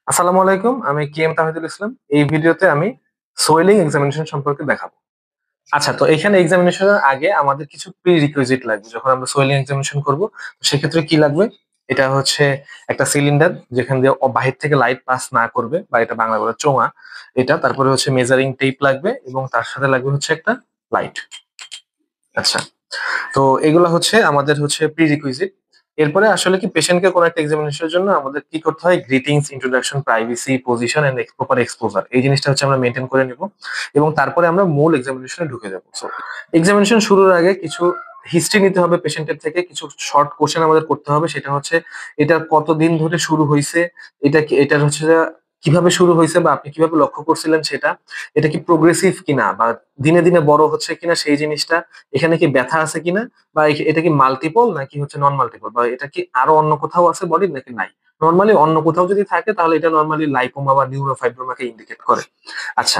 আসসালামু আলাইকুম, আমি তাহিদুল ইসলাম। এই ভিডিওতে আমি সোয়েলিং এক্সামিনেশন সম্পর্কে দেখাবো। আচ্ছা, তো এখানে এক্সামিনেশনের আগে আমাদের কিছু প্রি রিকুইজিট লাগবে যখন আমরা সোয়েলিং এক্সামিনেশন করব। তো সেক্ষেত্রে কি লাগবে? এটা হচ্ছে একটা সিলিন্ডার যেখান দিয়ে বাহির থেকে লাইট পাস না করবে, বা এটা বাংলা বলে চোঙা। এটা তারপরে হচ্ছে মেজারিং টেপ লাগবে এবং তার সাথে লাগবে হচ্ছে একটা লাইট। আচ্ছা, তো এগুলো হচ্ছে আমাদের হচ্ছে প্রি রিকুইজিট। এরপরে আসলে কি পেশেন্টকে কোনো একটা এক্সামিনেশনের জন্য আমাদের কি করতে হয়? Greetings, introduction, privacy, position and proper exposure, এই জিনিসটা হচ্ছে আমরা মেনটেন করে নিব এবং তারপরে আমরা মূল এক্সামিনেশনে ঢুকে যাব। সো এক্সামিনেশন শুরুর আগে কিছু হিস্ট্রি নিতে হবে পেশেন্টের থেকে, কিছু শর্ট কোশ্চেন আমাদের করতে হবে। সেটা হচ্ছে এটা কতদিন ধরে শুরু হয়েছে, এটা কি, এটার হচ্ছে যে কিভাবে শুরু হয়েছে বা আপনি কিভাবে লক্ষ্য করছিলেন সেটা, এটা কি প্রোগ্রেসিভ কিনা বা দিনে দিনে বড় হচ্ছে কিনা সেই জিনিসটা, এখানে কি ব্যথা আছে কিনা, বা এটা কি মাল্টিপল নাকি হচ্ছে নন মাল্টিপল, বা এটা কি আরো অন্য কোথাও আছে বডির নাকি নাই। নরমালি অন্য কোথাও যদি থাকে তাহলে এটা নরমালি লাইপোমা বা নিউরোফাইব্রোমাকে ইন্ডিকেট করে। আচ্ছা,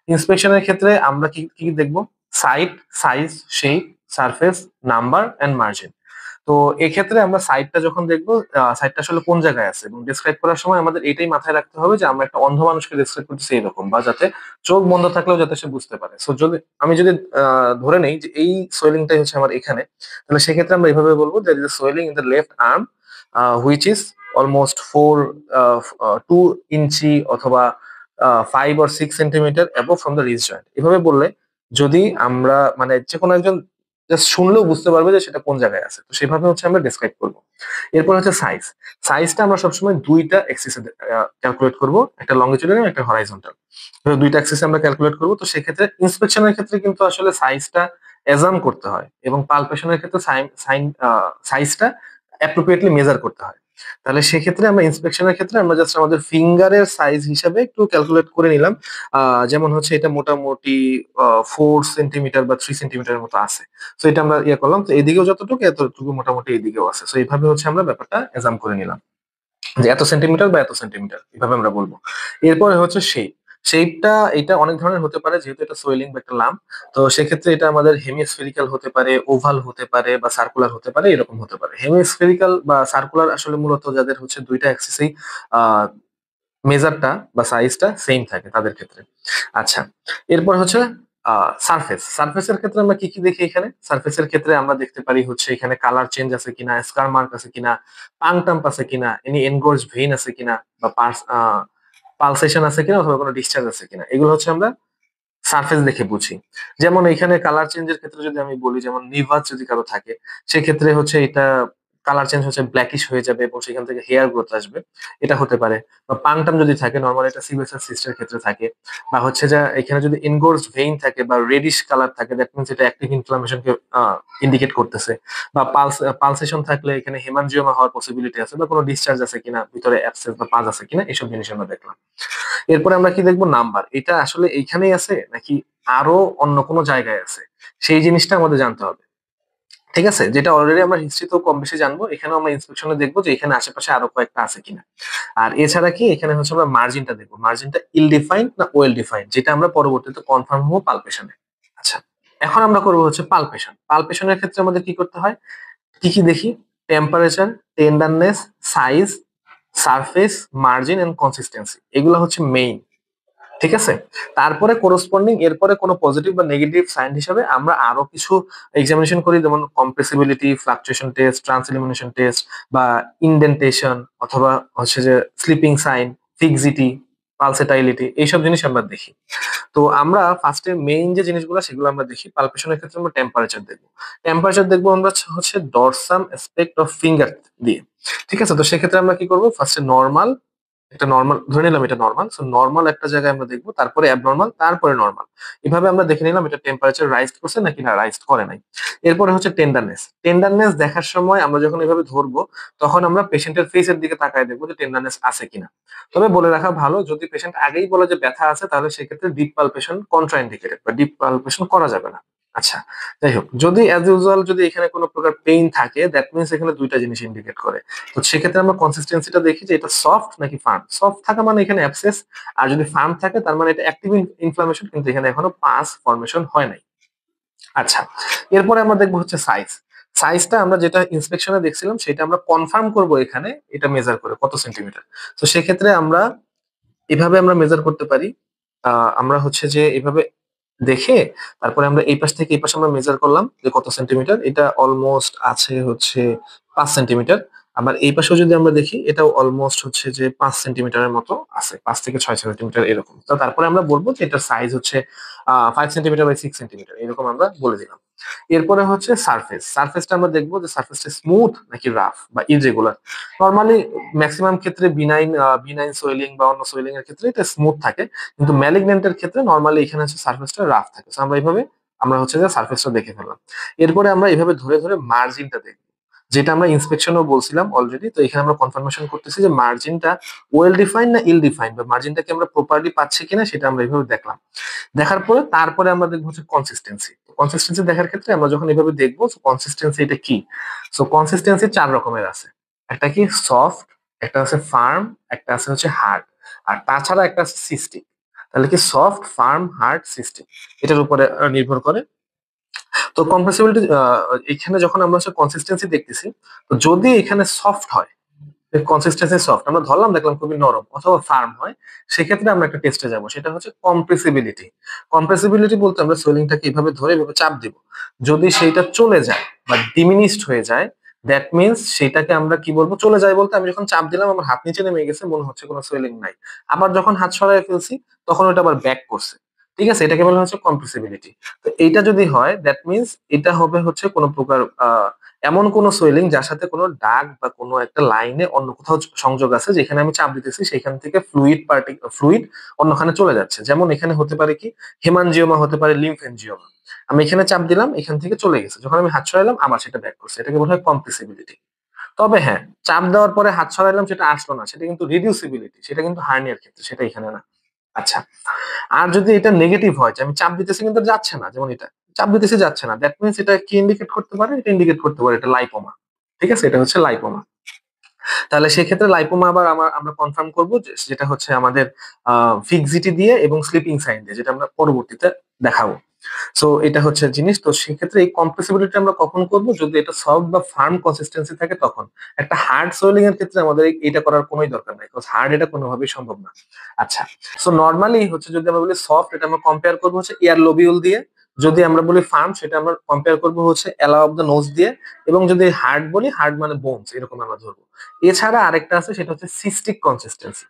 ইন্সপেকশনের ক্ষেত্রে আমরা কি কি দেখবো? Site, size, shape, surface, number and margin. তো এক্ষেত্রে আমরা সাইটটা যখন দেখবো, সাইটটা আসলে কোন জায়গায় আছে এবং ডিসক্রাইব করার সময় আমাদের এটাই মাথায় রাখতে হবে যে আমরা একটা অন্ধ মানুষকে ডিসক্রাইব করতেছি এরকম, বা যাতে চোখ বন্ধ থাকলেও যাতে সে বুঝতে পারে। সো যদি আমি যদি ধরে নেই যে এই সোয়েলিংটাই হচ্ছে আমার এখানে, তাহলে সেক্ষেত্রে আমরা এইভাবে বলবো যে swelling in the left arm which is almost 2 inch অথবা 5 or 6 centimetre above from the wrist joint. এভাবে বললে যদি আমরা মানে যে কোনো একজন জাস্ট শুনলেও বুঝতে পারবে যে সেটা কোন জায়গায় আছে। তো সেভাবে হচ্ছে আমরা ডেসক্রাইব করবো। এরপর হচ্ছে সাইজ। সাইজটা আমরা সবসময় দুইটা এক্সিসে ক্যালকুলেট করব, একটা লঙ্গিটিউডিনাল একটা হরাইজন্টাল। দুইটা এক্সিসে আমরা ক্যালকুলেট করব। তো সেক্ষেত্রে ইন্সপেকশনের ক্ষেত্রে কিন্তু আসলে সাইজটা এজাম করতে হয় এবং পালপেশনের ক্ষেত্রে সাইজটা অ্যাপ্রোপ্রিয়েটলি মেজার করতে হয়। তাহলে সেক্ষেত্রে আমরা ইন্সপেকশনের ক্ষেত্রে আমরা জাস্ট আমাদের ফিঙ্গারের সাইজ হিসাবে একটু ক্যালকুলেট করে নিলাম। যেমন হচ্ছে এটা মোটামুটি 4 সেন্টিমিটার বা 3 সেন্টিমিটারের মতো আছে। তো এটা আমরা ইয়ে করলাম, তো এদিকেও যতটুকু এতটুকু মোটামুটি এদিকেও আছে। তো এইভাবে হচ্ছে আমরা ব্যাপারটা এজাম করে নিলাম যে এত সেন্টিমিটার বা এত সেন্টিমিটার, এভাবে আমরা বলবো। এরপরে হচ্ছে শেপটা এটা অনেক ধরনের হতে পারে, যেহেতু এটা সোয়েলিং বা একটা লাম। তো সেক্ষেত্রে এটা আমাদের হেমিস্ফেরিক্যাল হতে পারে, ওভাল হতে পারে, বা সার্কুলার হতে পারে, এরকম হতে পারে। হেমিস্ফেরিক্যাল বা সার্কুলার আসলে মূলত যাদের হচ্ছে দুইটা অ্যাক্সিসেই আহ মেজারটা বা সাইজটা সেম থাকে তাদের ক্ষেত্রে। আচ্ছা, এরপর হচ্ছে সারফেসের ক্ষেত্রে আমরা কি কি দেখি? এখানে সারফেসের ক্ষেত্রে আমরা দেখতে পারি হচ্ছে এখানে কালার চেঞ্জ আছে কিনা, স্কার মার্ক আছে কিনা, পাংটাম্প আছে কিনা, এনি এনগোর্জ ভেইন আছে কিনা, বা পালসেশন আছে কিনা, অথবা কোনো ডিসচার্জ আছে কিনা, এগুলো হচ্ছে আমরা সারফেস দেখে বুঝি। যেমন এখানে কালার চেঞ্জের ক্ষেত্রে যদি আমি বলি, যেমন নিভাস যদি কারো থাকে, সেক্ষেত্রে হচ্ছে এটা কালার চেঞ্জ হচ্ছে ব্ল্যাকিশ হয়ে যাবে এবং সেখান থেকে হেয়ার গ্রোথ আসবে, এটা হতে পারে। বা পাংটাম যদি থাকে, নর্মাল এটা সিবেসার সিস্টের ক্ষেত্রে থাকে। বা হচ্ছে যে এখানে যদি এনগোর্স ভেইন থাকে বা রেডিশ কালার থাকে, দ্যাট মিনস এটা অ্যাক্টিভ ইনফ্লামেশনকে ইন্ডিকেট করতেছে। বা পালসেশন থাকলে এখানে হেমানজিওমা হওয়ার পসিবিলিটি আছে, বা কোনো ডিসচার্জ আছে কিনা, ভিতরে অ্যাবসেন্স বা পাজ আছে কিনা, এসব জিনিস আমরা দেখলাম। এরপরে আমরা কি দেখবো? নাম্বার। এটা আসলে এইখানেই আছে নাকি আরো অন্য কোনো জায়গায় আছে, সেই জিনিসটা আমাদের জানতে হবে। ঠিক আছে, যেটা অলরেডি আমরা হিস্ট্রিতেও কম বেশি জানবো, এখানেও আমরা ইন্সপেকশনে দেখবো যে এখানে আশেপাশে আরো কয়েকটা আছে কিনা। আর এছাড়া কি এখানে হচ্ছে আমরা মার্জিনটা দেখবো, মার্জিনটা ইল ডিফাইন্ড না ওয়েল ডিফাইন্ড, যেটা আমরা পরবর্তীতে কনফার্ম হবো পালপেশনে। আচ্ছা, এখন আমরা করবো হচ্ছে পালপেশন। পালপেশনের ক্ষেত্রে আমাদের কি করতে হয়, কি কি দেখি? Temperature, tenderness, size, surface, margin and consistency, এগুলো হচ্ছে মেইন। ঠিক আছে, তারপরে করসপন্ডিং এরপরে কোনো পজিটিভ বা নেগেটিভ সাইন হিসাবে আমরা আরো কিছু এক্সামিনেশন করি, যেমন কম্প্রেসিবিলিটি, ফ্লাকচুয়েশন টেস্ট, ট্রান্সইলিমিনেশন টেস্ট, বা ইনডেন্টেশন, অথবা হচ্ছে যে স্লিপিং সাইন, ফিক্সিটি, পালসেটাইলিটি, এইসব জিনিস আমরা দেখি। তো আমরা ফার্স্টে মেইন যে জিনিসগুলো সেগুলো আমরা দেখি। পালপেশনের ক্ষেত্রে আমরা টেম্পারেচার দেখবো। টেম্পারেচার দেখবো আমরা হচ্ছে ডরসাম অ্যাসপেক্ট অফ ফিঙ্গার দিয়ে। ঠিক আছে, তো সেক্ষেত্রে আমরা কি করবো? ফার্স্টে নর্মাল, একটা নর্মাল ধরে নিলাম, এটা নর্মাল। সো নর্মাল একটা জায়গায় আমরা দেখবো, তারপরে অ্যাবনর্মাল, তারপরে নর্মাল। এভাবে আমরা দেখে নিলাম এটা টেম্পারেচার রাইজ করছে নাকি না রাইজ করে নাই। এরপরে হচ্ছে টেন্ডারনেস। টেন্ডারনেস দেখার সময় আমরা যখন এভাবে ধরবো, তখন আমরা পেশেন্টের ফেসের দিকে তাকায় দেখবো যে টেন্ডারনেস আছে কিনা। তবে বলে রাখা ভালো, যদি পেশেন্ট আগেই বলে যে ব্যথা আছে, তাহলে সেক্ষেত্রে ডিপ পালপেশন কন্ট্রাইন্ডিকেটেড, বা ডিপ পালপেশন করা যাবে না। আচ্ছা, যাই হোক, যদি অ্যাজ ইউজুয়াল যদি এখানে কোনো প্রকার পেইন থাকে, দ্যাট মিনস এখানে দুইটা জিনিস ইন্ডিকেট করে। তো সেক্ষেত্রে আমরা কনসিস্টেন্সিটা দেখি যে এটা সফট নাকি ফার্ম। সফট থাকা মানে এখানে অ্যাবসেস, আর যদি ফার্ম থাকে তার মানে এটা অ্যাক্টিভ ইনফ্লামেশন, কিন্তু এখানে এখনো পাস ফর্মেশন হয় নাই। আচ্ছা, এরপরে আমরা দেখবো হচ্ছে সাইজ। সাইজটা আমরা যেটা ইন্সপেকশনে দেখছিলাম সেটা আমরা কনফার্ম করব এখানে, এটা মেজার করে কত সেন্টিমিটার। তো সেক্ষেত্রে আমরা এভাবে আমরা মেজার করতে পারি। আমরা হচ্ছে যে এভাবে দেখে তারপরে আমরা এই পাশ থেকে এই পাশে আমরা মেজার করলাম যে কত সেন্টিমিটার, এটা অলমোস্ট আছে হচ্ছে 5 সেন্টিমিটার। আবার এই পাশেও যদি আমরা দেখি এটাও অলমোস্ট হচ্ছে যে 5 সেন্টিমিটারের মতো আছে, 5 থেকে 6 সেন্টিমিটার এরকম। তো তারপরে আমরা বলবো যে এটার সাইজ হচ্ছে 5 সেন্টিমিটার বাই 6 সেন্টিমিটার এরকম আমরা বলে দিলাম। এরপরে হচ্ছে সারফেস, সারফেসটা আমরা দেখবো যে সারফেসটা স্মুথ নাকি রাফ বা ইররেগুলার। নর্মালি ম্যাক্সিমাম ক্ষেত্রে বিনাইন সোয়েলিং বা অন্য সোয়েলিং এর ক্ষেত্রে এটা স্মুথ থাকে, কিন্তু ম্যালিগন্যান্টের ক্ষেত্রে নর্মালি এখানে হচ্ছে সারফেসটা রাফ থাকে। So আমরা এইভাবে আমরা হচ্ছে যে সারফেসটা দেখে ফেললাম। এরপরে আমরা এইভাবে ধরে ধরে মার্জিনটা দেখবো, যেটা আমরা ইন্সপেকশনও বলছিলাম অলরেডি। তো এখানে আমরা কনফার্মেশন করতেছি যে মার্জিনটা ওয়েল ডিফাইন না ইল ডিফাইন, বা মার্জিনটাকে আমরা প্রপারলি পাচ্ছি কিনা সেটা আমরা এইভাবে দেখলাম। দেখার পরে তারপরে আমরা দেখবো হচ্ছে কনসিস্টেন্সি। কনসিস্টেন্সি দেখার ক্ষেত্রে আমরা যখন এভাবে দেখবো কনসিস্টেন্সি এটা কি। সো কনসিস্টেন্সি 4 রকমের আছে। একটা কি সফট, একটা আছে ফার্ম, একটা আছে হচ্ছে হার্ড, আর তাছাড়া একটা আছে সিস্টিক। তাহলে কি সফট, ফার্ম, হার্ড, সিস্টিক এটার উপরে নির্ভর করে। তো কম্প্রেসিবিলিটি এখানে যখন আমরা হচ্ছে কনসিস্টেন্সি দেখতেছি, তো যদি এখানে সফট হয়, কনসিস্টেন্সি সফট আমরা ধরলাম দেখলাম খুবই নরম, অথবা ফার্ম হয়, সেক্ষেত্রে আমরা একটা টেস্টে যাব, সেটা হচ্ছে কম্প্রেসিবিলিটি। কম্প্রেসিবিলিটি বলতে আমরা সোলিংটাকে এভাবে ধরে এভাবে চাপ দিব, যদি সেইটা চলে যায় বা ডিমিনিশড হয়ে যায়, দ্যাট মিনস সেটাকে আমরা কি বলবো, চলে যায় বলতে আমি যখন চাপ দিলাম আমার হাত নিচে নেমে গেছে, মনে হচ্ছে কোনো সোয়েলিং নাই। আবার যখন হাত সরায় ফেলছি তখন ওটা আবার ব্যাক করছে। ঠিক আছে, এটাকে বলা হচ্ছে কম্প্রেসিবিলিটি। তো এইটা যদি হয় দ্যাট মিনস এটা হবে হচ্ছে কোনো প্রকার এমন কোন সোয়েলিং যার সাথে কোনো দাগ বা কোনো একটা লাইনে অন্য কোথাও সংযোগ আছে, যেখানে আমি চাপ দিতেছি সেখান থেকে ফ্লুইড অন্যখানে চলে যাচ্ছে। যেমন এখানে হতে পারে কি হেমানজিওমা, হতে পারে লিম্ফেনজিওমা। আমি এখানে চাপ দিলাম, এখান থেকে চলে গেছে, যখন আমি হাত সরাইলাম আবার সেটা ব্যাক করছে, এটাকে বলা হয় কম্প্রেসিবিলিটি। তবে হ্যাঁ, চাপ দেওয়ার পরে হাত সরাইলাম সেটা আসলো না, সেটা কিন্তু রিডিউসিবিলিটি, সেটা কিন্তু হার্নিয়ার ক্ষেত্রে, সেটা এখানে না। আচ্ছা, আর যদি এটা নেগেটিভ হয় যে আমি চাপ দিতেছি কিন্তু যাচ্ছে না, যেমন এটা চাপ দিতেছি যাচ্ছে না, দ্যাট মিনস এটা কি ইন্ডিকেট করতে পারে, এটা ইন্ডিকেট করতে পারে এটা লাইপোমা। ঠিক আছে, এটা হচ্ছে লাইপোমা। তাহলে সেক্ষেত্রে লাইপোমা আবার আমরা কনফার্ম করবো যেটা হচ্ছে আমাদের ফিক্সিটি দিয়ে এবং স্লিপিং সাইন দিয়ে, যেটা আমরা পরবর্তীতে দেখাবো। সো এটা হচ্ছে জিনিস। তো সেক্ষেত্রে এই কম্প্রেসিবিলিটি আমরা কখন করব, যদি এটা সফট বা ফার্ম কনসিস্টেন্সি থাকে তখন। একটা হার্ড সোয়েলিং এর ক্ষেত্রে আমাদের এটা করার কোনোই দরকার নাই, বিকজ হার্ড এটা কোনোভাবেই সম্ভব না। আচ্ছা, সো নর্মালি হচ্ছে যদি আমরা বলি সফট, এটা আমরা কম্পেয়ার করবো হচ্ছে এয়ার লোবিউল দিয়ে। যদি আমরা বলি ফার্ম, সেটা আমরা কম্পেয়ার করবো হচ্ছে এলা অফ দ্য নোজ দিয়ে। এবং যদি হার্ড বলি, হার্ড মানে বোনস, এরকম আমরা ধরবো। এছাড়া আরেকটা আছে, সেটা হচ্ছে সিস্টিক কনসিস্টেন্সি।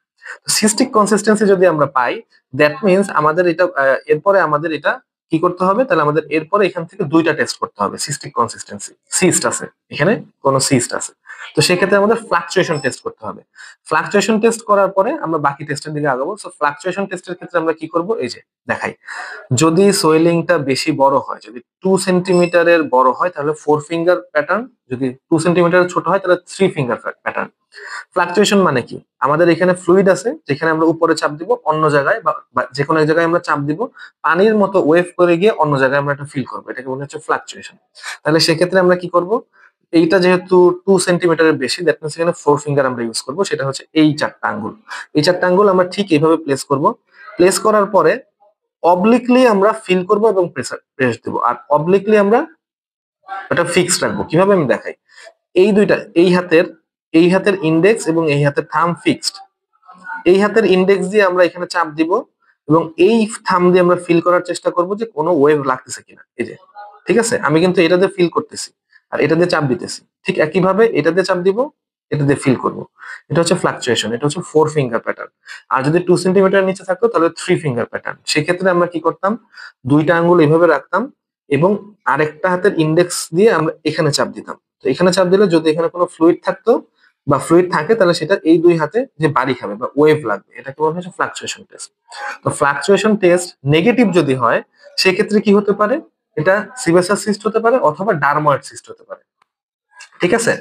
সিস্টিক কনসিস্টেন্সি যদি আমরা পাই, দ্যাট মিনস আমাদের এটা এরপরে আমাদের এটা কি করতে হবে, তাহলে আমাদের এরপরে এখান থেকে দুইটা টেস্ট করতে হবে। সিস্টিক কনসিস্টেন্সি, সিস্ট আছে এখানে, কোন সিস্ট আছে, তো সেক্ষেত্রে আমাদের ফ্লাকচুয়েশন টেস্ট করতে হবে। ফ্লাকচুয়েশন টেস্ট করার পরে আমরা বাকি টেস্টের দিকে আগাবো। সো ফ্লাকচুয়েশন টেস্টের ক্ষেত্রে আমরা কি করব, এই যে দেখাই, যদি সোয়েলিংটা বেশি বড় হয়, যদি 2 সেন্টিমিটারের বড় হয় তাহলে 4 ফিঙ্গার প্যাটার্ন, যদি 2 সেন্টিমিটারের ছোট হয় তাহলে 3 ফিঙ্গার প্যাটার্ন। ফ্লাকচুয়েশন মানে কি, আমাদের এখানে ফ্লুইড আছে, যেখানে আমরা উপরে চাপ দিব অন্য জায়গায় বা যে কোনো এক জায়গায় আমরা চাপ দিব, পানির মতো ওয়েভ করে গিয়ে অন্য জায়গায় আমরা একটা ফিল করবো, এটাকে বলা হচ্ছে ফ্লাকচুয়েশন। তাহলে সেক্ষেত্রে আমরা কি করব, এইটা যেহেতু 2 সেন্টিমিটারের বেশি, দ্যাট মিনস এখানে 4 ফিঙ্গার আমরা ইউজ করবো, সেটা হচ্ছে এই 4টা আঙ্গুল। এই 4টা আঙ্গুল আমরা ঠিক এইভাবে প্লেস করব। প্লেস করার পরে অবলিকলি আমরা ফিল করব এবং প্রেস দিব, আর অবলিকলি আমরা এটা ফিক্স রাখবো। কিভাবে আমি দেখাই, এই দুইটা, এই হাতের ইন্ডেক্স এবং এই হাতের থাম ফিক্সড। এই হাতের ইন্ডেক্স দিয়ে আমরা এখানে চাপ দিব, এবং এই থাম দিয়ে আমরা ফিল করার চেষ্টা করব যে কোনো ওয়েভ লাগতেছে কিনা। এই যে, ঠিক আছে, আমি কিন্তু এটা দিয়ে ফিল করতেছি আর এটা দিয়ে চাপ দিতেছি, ঠিক একইভাবে এটা দিয়ে চাপ দিব, এটা দিয়ে ফিল করব। এটা হচ্ছে ফ্লাকচুয়েশন, এটা হচ্ছে 4 ফিঙ্গার প্যাটার্ন। আর যদি 2 সেন্টিমিটার নিচে থাকতো তাহলে 3 ফিঙ্গার প্যাটার্ন। সেক্ষেত্রে আমরা কি করতাম, দুইটা আঙ্গুল এভাবে রাখতাম এবং আরেকটা হাতের ইন্ডেক্স দিয়ে আমরা এখানে চাপ দিতাম। তো এখানে চাপ দিলে যদি এখানে কোনো ফ্লুইড থাকতো বা ফ্লুইড থাকে, তাহলে সেটা এই দুই হাতে যে বাড়ি খাবে বা ওয়েভ লাগবে, এটাকে বলা হচ্ছে ফ্লাকচুয়েশন টেস্ট। তো ফ্লাকচুয়েশন টেস্ট নেগেটিভ যদি হয়, সেক্ষেত্রে কি হতে পারে, এটা সিবেসাস সিস্ট হতে পারে অথবা ডারময়েড সিস্ট হতে পারে। ঠিক আছে,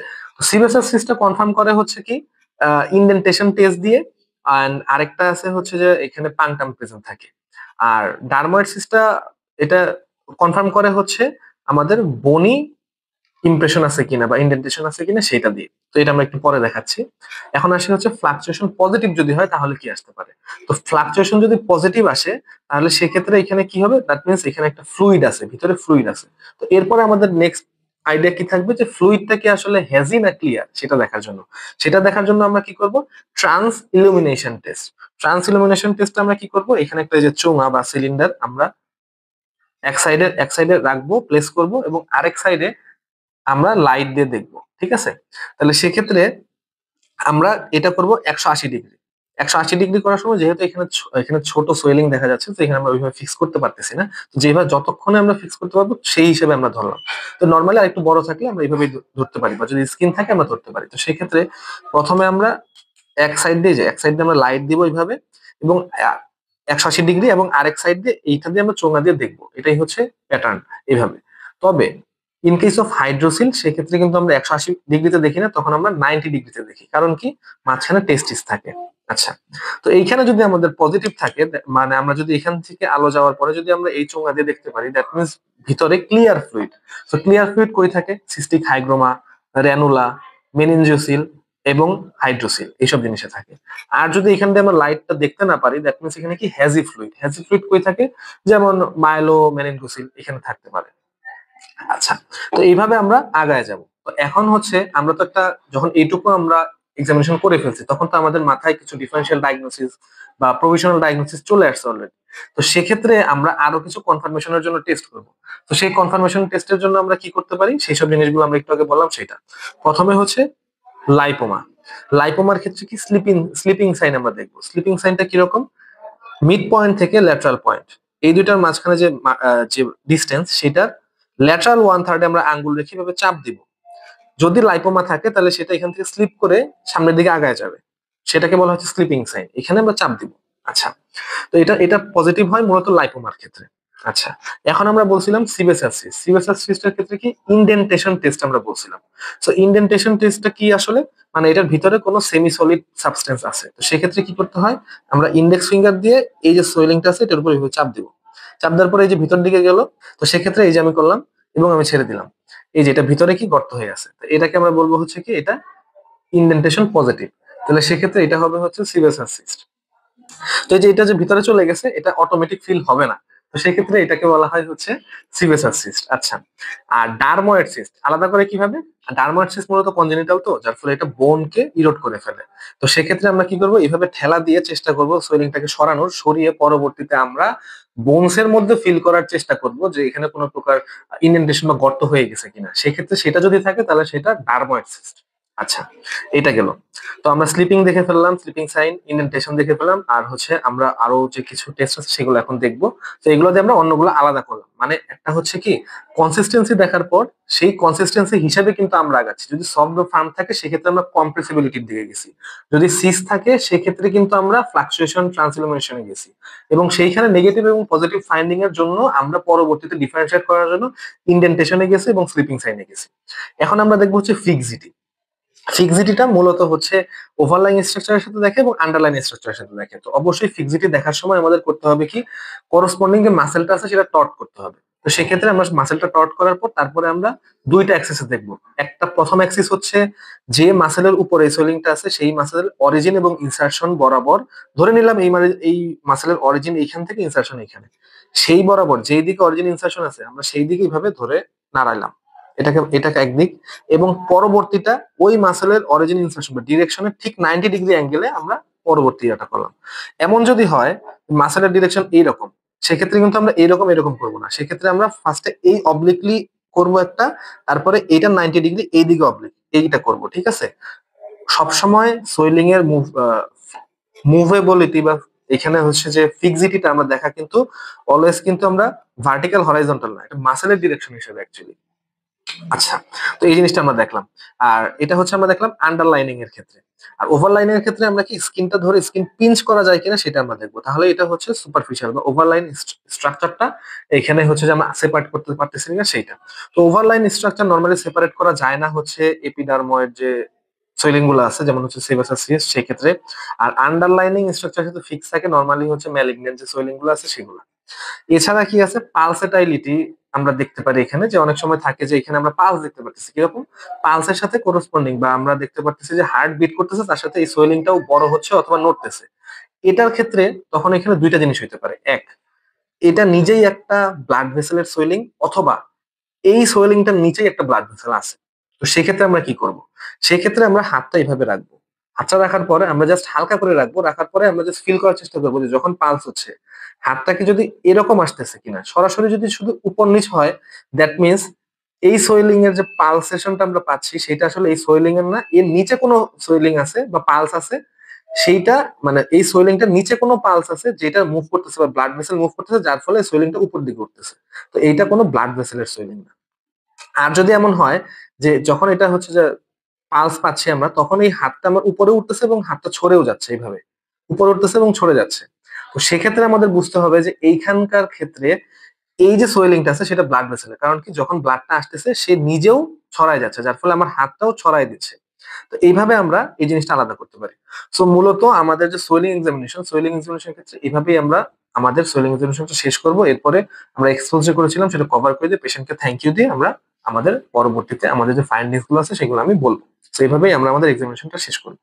সিবেসাস সিস্টটা কনফার্ম করে হচ্ছে কি ইনডেন্টেশন টেস্ট দিয়ে, এন্ড আরেকটা আছে হচ্ছে যে এখানে পাংটাম প্রেজেন্ট থাকে। আর ডারময়েড সিস্টটা এটা কনফার্ম করে হচ্ছে আমাদের বনি ইমপ্রেশন আছে কিনা বা ইন্ডেন্টেশন আছে কিনা সেটা দিয়ে। তো এটা আমরা একটু পরে দেখাচ্ছি। এখন আসি হচ্ছে ফ্লাকচুয়েশন পজিটিভ যদি হয় তাহলে কি আসতে পারে। তো ফ্লাকচুয়েশন যদি পজিটিভ আসে, তাহলে সেক্ষেত্রে এখানে কি হবে, দ্যাট মিনস এখানে একটা ফ্লুইড আছে, ভিতরে ফ্লুইড আছে। তো এরপরে আমাদের নেক্সট আইডিয়া কি থাকবে, যে ফ্লুইডটা কি আসলে হ্যাজি না ক্লিয়ার সেটা দেখার জন্য। সেটা দেখার জন্য আমরা কি করব, ট্রান্স ইলুমিনেশন টেস্ট। ট্রান্সইলুমিনেশন টেস্ট আমরা কি করব, এখানে একটা যে চোঙা বা সিলিন্ডার আমরা এক সাইডে রাখবো, প্লেস করব, এবং আরেক সাইডে আমরা লাইট দিয়ে দেখবো, ঠিক আছে। তাহলে সেক্ষেত্রে আমরা এটা করব 180 ডিগ্রি। 180 ডিগ্রি করার সময় যেহেতু এখানে ছোট সোয়েলিং দেখা যাচ্ছে, তো এখানে আমরা ওইভাবে ফিক্স করতে পারতেছি না। তো যেভাবে যতক্ষণে আমরা ফিক্স করতে পারবো সেই হিসেবে আমরা ধরলাম। তো নর্মালি আরেকটু বড় থাকলে আমরা এইভাবে ধরতে পারি, বা যদি স্কিন থাকে আমরা ধরতে পারি। তো সেক্ষেত্রে প্রথমে আমরা এক সাইড দিয়ে আমরা লাইট দিব এইভাবে, এবং 180 ডিগ্রি, এবং আরেক সাইড দিয়ে এইটা দিয়ে আমরা চোঙা দিয়ে দেখবো। এটাই হচ্ছে প্যাটার্ন এইভাবে। তবে ইন কেস অফ হাইড্রোসিল সেক্ষেত্রে কিন্তু আমরা 180 ডিগ্রিতে দেখি না, তখন আমরা 90 ডিগ্রিতে দেখি। কারণ কি, মাঝখানে টেস্টিস থাকে। আচ্ছা, তো এইখানে যদি আমাদের পজিটিভ থাকে, মানে আমরা যদি এখান থেকে আলো যাওয়ার পরে যদি আমরা এই চোঙা দিয়ে দেখতে পারি, দ্যাট মিনস ভিতরে ক্লিয়ার ফ্লুইড। তো ক্লিয়ার ফ্লুইড কই থাকে, সিস্টিক হাইগ্রোমা, র্যানুলা, মেনিনজিওসিল এবং হাইড্রোসিল, এইসব জিনিসে থাকে। আর যদি এখান দিয়ে আমরা লাইটটা দেখতে না পারি, দ্যাট মিনস এখানে কি হ্যাজি ফ্লুইড কই থাকে, যেমন মাইলো মেনিনগোসিল এখানে থাকতে পারে। আচ্ছা, তো এইভাবে আমরা আগায় যাব। তো এখন হচ্ছে আমরা তো একটা, যখন এইটুকু আমরা এক্সামিনেশন করে ফেলছি, তখন তো আমাদের মাথায় কিছু ডিফারেন্সিয়াল ডায়াগনোসিস বা প্রভিশনাল ডায়াগনোসিস চলে আসছে অলরেডি। তো সেক্ষেত্রে আমরা আরো কিছু কনফার্মেশনের জন্য টেস্ট করব। তো সেই কনফার্মেশন টেস্টের জন্য আমরা কি করতে পারি, সেই সব জিনিসগুলো আমরা একটু আগে বললাম। সেটা প্রথমে হচ্ছে লাইপোমা। লাইপোমার ক্ষেত্রে কি স্লিপিং সাইন আমরা দেখবো। স্লিপিং সাইনটা কিরকম, মিড পয়েন্ট থেকে ল্যাটারাল পয়েন্ট, এই দুইটার মাঝখানে যে ডিস্টেন্স, সেটার ল্যাটারাল 1/3 আমরা আঙ্গুল রেখে ভাবে চাপ দিব। যদি লাইপোমা থাকে তাহলে সেটা এখান থেকে স্লিপ করে সামনের দিকে আগায় যাবে, সেটাকে বলা হচ্ছে স্লিপিং সাইন। এখানে আমরা চাপ দিব। আচ্ছা, তো এটা পজিটিভ হয় মূলত লাইপোমার ক্ষেত্রে। আচ্ছা, এখন আমরা বলছিলাম সিবেসাসিসের ক্ষেত্রে কি ইনডেন্টেশন টেস্ট আমরা বলছিলাম। সো ইনডেন্টেশন টেস্টটা কি আসলে, মানে এটার ভিতরে কোনো সেমি সলিড সাবস্টেন্স আছে। তো সেক্ষেত্রে কি করতে হয়, আমরা ইন্ডেক্স ফিঙ্গার দিয়ে এই যে সোয়েলিংটা আছে এটার উপর এইভাবে চাপ দিব। চাপ দেওয়ার পরে এই যে ভিতর দিকে গেল, তো সেক্ষেত্রে এই যে আমি করলাম এবং আমি ছেড়ে দিলাম, এই যে এটা ভিতরে কি গর্ত হয়ে আছে, তো এটাকে আমরা বলবো হচ্ছে কি, এটা ইনডেন্টেশন পজিটিভ। তাহলে সেক্ষেত্রে এটা হবে হচ্ছে সিবেসাসিস। তো এই যে এটা যে ভিতরে চলে গেছে, এটা অটোমেটিক ফিল হবে না। তো সেক্ষেত্রে এটাকে বলা হয় হচ্ছে সিবেসাস সিস্ট। আচ্ছা, আর ডারময়েড সিস্ট আলাদা করে কিভাবে, ডারময়েড সিস্ট মূলত কনজেনিটাল, তো যার ফলে এটা বোনকে ইরোড করে ফেলে। তো সেক্ষেত্রে আমরা কি করব, এইভাবে ঠেলা দিয়ে চেষ্টা করব সোয়েলিংটাকে সরানোর, সরিয়ে পরবর্তীতে আমরা বোনসের মধ্যে ফিল করার চেষ্টা করব যে এখানে কোনো প্রকার ইনডেন্টেশন বা গর্ত হয়ে গেছে কিনা। সেক্ষেত্রে সেটা যদি থাকে তাহলে সেটা ডারময়েড সিস্ট। আচ্ছা, এটা গেল। তো আমরা স্লিপিং দেখে ফেললাম, স্লিপিং সাইন, ইন্ডেন্টেশন দেখে ফেললাম, আর হচ্ছে আমরা আরো যে কিছু টেস্ট আছে সেগুলো এখন দেখবো। তো এগুলো দিয়ে আমরা অন্যগুলো আলাদা করলাম, মানে একটা হচ্ছে কি, কনসিস্টেন্সি দেখার পর সেই কনসিস্টেন্সি হিসাবে কিন্তু আমরা আগাচ্ছি। যদি সফট বা ফার্ম থাকে সেক্ষেত্রে আমরা কম্প্রেসিবিলিটির দিকে গেছি, যদি সিস থাকে সেক্ষেত্রে কিন্তু আমরা ফ্লাকচুয়েশন ট্রান্সফরমেশনে গেছি, এবং সেইখানে নেগেটিভ এবং পজিটিভ ফাইন্ডিং এর জন্য আমরা পরবর্তীতে ডিফারেন্সিয়েট করার জন্য ইন্ডেন্টেশনে গেছি এবং স্লিপিং সাইনে গেছি। এখন আমরা দেখবো হচ্ছে ফিক্সিটি। ফিক্সিটিটা মূলত হচ্ছে ওভারলাইন স্ট্রাকচারের সাথে দেখে এবং আন্ডারলাইন স্ট্রাকচারের সাথে দেখে। তো অবশ্যই ফিক্সিটি দেখার সময় আমাদের করতে হবে কি, করসপন্ডিং যে মাসেলটা আছে সেটা টট করতে হবে। তো সেক্ষেত্রে আমরা মাসেলটা টট করার পর তারপরে আমরা দুইটা অ্যাক্সিসে দেখবো। একটা প্রথম অ্যাক্সিস হচ্ছে যে মাসেলের উপরে সোলিংটা আছে সেই মাসেলের অরিজিন এবং ইনসার্শন বরাবর, ধরে নিলাম এই মাসেলের অরিজিন এইখান থেকে, ইনসার্শন এইখানে, সেই বরাবর যেই দিকে অরিজিন ইনসার্শন আছে আমরা সেই দিকে এইভাবে ধরে নাড়াইলাম, এটাকে একদিক। এবং পরবর্তীটা ওই মাসেলের অরিজিন ইনসার্শন বা ডিরেকশনের ঠিক 90 ডিগ্রি অ্যাঙ্গেলে আমরা পরবর্তী এটা করলাম। এমন যদি হয় মাসেলের ডিরেকশন এইরকম, সেক্ষেত্রে কিন্তু আমরা এরকম করবো না। সেক্ষেত্রে আমরা ফার্স্টে এই অবলিকলি করব একটা, তারপরে এইটা 90 ডিগ্রি এইদিকে অবলিক এইটা করব, ঠিক আছে। সবসময় সোয়েলিং এর মুভেবিলিটি বা এখানে হচ্ছে যে ফিক্সিটিটা আমরা দেখা কিন্তু অলওয়েজ কিন্তু আমরা ভার্টিক্যাল হরাইজন্টাল না, এটা মাসেলের ডিরেকশন হিসেবে অ্যাকচুয়ালি। আচ্ছা, তো এই জিনিসটা আমরা দেখলাম। আর এটা হচ্ছে আমরা দেখলাম আন্ডারলাইনিং এর ক্ষেত্রে। আর ওভারলাইনিং এর ক্ষেত্রে আমরা কি স্কিনটা ধরে স্কিন পিঞ্চ করা যায় কিনা সেটা আমরা দেখবো। তাহলে এটা হচ্ছে সুপারফিশিয়াল বা ওভারলাইন স্ট্রাকচারটা এখানে হচ্ছে যে আমরা সেপারেট করতে পারতেছি না সেইটা। তো ওভারলাইন স্ট্রাকচার নরমালি সেপারেট করা যায় না হচ্ছে এপিডার্ময়েড যে সোয়েলিং গুলো আছে, যেমন হচ্ছে সেবাসাসিয়াস, সেই ক্ষেত্রে। আর আন্ডারলাইনিং স্ট্রাকচার যেহেতু ফিক্স থাকে, নরমালি হচ্ছে ম্যালিগন্যান্ট যে সোয়েলিং গুলো আছে সেগুলো। এছাড়া কি আছে, পালসেটাইলিটি আমরা দেখতে পারি এখানে, যে অনেক সময় থাকে যে এখানে আমরা পালস দেখতে পাচ্ছি কিরকম, পালসের সাথে করসপন্ডিং বা আমরা দেখতে পাচ্ছি যে হার্ট বিট করতেছে, তার সাথে এই সোয়েলিংটাও বড় হচ্ছে অথবা নড়তেছে। এটার ক্ষেত্রে তখন এখানে দুইটা জিনিস হইতে পারে, এক, এটা নিজেই একটা ব্লাড ভেসেলের সোয়েলিং, অথবা এই সোয়েলিংটার নিচেই একটা ব্লাড ভেসেল আছে। তো সেক্ষেত্রে আমরা কি করব, সেক্ষেত্রে আমরা হাতটা এইভাবে রাখবো, হাতটা রাখার পরে আমরা জাস্ট হালকা করে রাখবো, রাখার পরে আমরা জাস্ট ফিল করার চেষ্টা করবো যে যখন পালস হচ্ছে হাতটা কি যদি এরকম আসতেছে কিনা। সরাসরি যদি শুধু উপর নিচ হয়, দ্যাট মিনস এই সোয়েলিং এর যে পালসেশনটা আমরা পাচ্ছি সেটা আসলে এই সোয়েলিং এর না, এর নিচে কোনো সোয়েলিং আছে বা পালস আছে, সেইটা মানে এই সোয়েলিংটার নিচে কোনো পালস আছে যেটা মুভ করতেছে বা ব্লাড ভেসেল মুভ করতেছে, যার ফলে সোয়েলিংটা উপর দিকে উঠতেছে। তো এইটা কোনো ব্লাড ভেসেলের সোয়েলিং না। আর যদি এমন হয় যে যখন এটা হচ্ছে যে পালস পাচ্ছি আমরা, তখন এই হাতটা আমার উপরে উঠতেছে এবং হাতটা ছড়েও যাচ্ছে, এইভাবে উপরে উঠতেছে এবং ছড়ে যাচ্ছে। তো সেক্ষেত্রে আমাদের বুঝতে হবে যে এইখানকার ক্ষেত্রে এই যে সোয়েলিংটা আছে সেটা ব্লাড ভেসেলের, কারণ কি যখন ব্লাডটা আসতেছে সে নিজেও ছড়ায় যাচ্ছে, যার ফলে আমার হাতটাও ছড়ায় দিচ্ছে। তো এইভাবে আমরা এই জিনিসটা আলাদা করতে পারি। সো মূলত আমাদের যে সোয়েলিং এক্সামিনেশন ক্ষেত্রে এইভাবেই আমরা আমাদের সোয়েলিং এক্সামিনেশনটা শেষ করব। এরপরে আমরা এক্সপোজ যে করেছিলাম সেটা কভার করে দিয়ে পেশেন্টকে থ্যাংক ইউ দিয়ে আমরা আমাদের পরবর্তীতে আমাদের যে ফাইন্ডিংস গুলো আছে সেগুলো আমি বলবো। তো এইভাবেই আমরা আমাদের এক্সামিনেশনটা শেষ করবো।